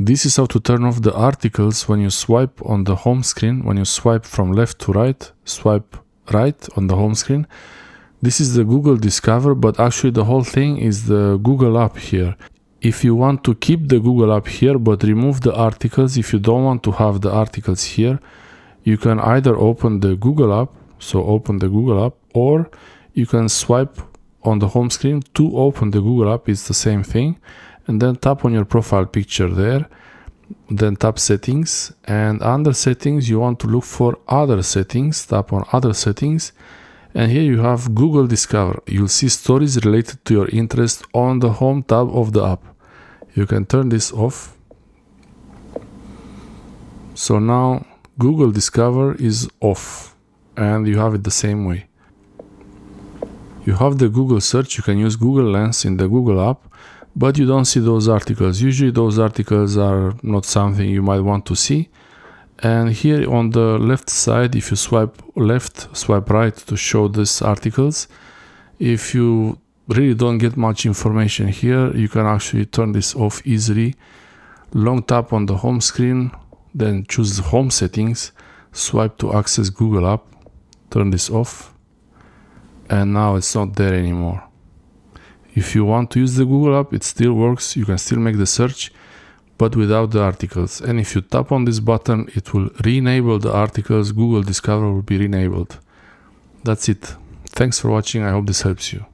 This is how to turn off the articles when you swipe on the home screen. When you swipe from left to right, swipe right on the home screen. This is the Google Discover, but actually the whole thing is the Google app here. If you want to keep the Google app here but remove the articles, if you don't want to have the articles here, you can either open the Google app, so open the Google app, or you can swipe on the home screen to open the Google app. It's the same thing. And then tap on your profile picture there, then tap settings, and under settings you want to look for other settings. Tap on other settings, and here you have Google Discover. You'll see stories related to your interest on the home tab of the app. You can turn this off. So now Google Discover is off, and you have it the same way. You have the Google search. You can use Google Lens in the Google app, but you don't see those articles. Usually those articles are not something you might want to see. And here on the left side, if you swipe left, swipe right to show these articles. If you really don't get much information here, you can actually turn this off easily. Long tap on the home screen, then choose home settings, swipe to access Google app, turn this off, and now it's not there anymore. If you want to use the Google app, it still works. You can still make the search, but without the articles. And if you tap on this button, it will re-enable the articles. Google Discover will be re-enabled. That's it. Thanks for watching. I hope this helps you.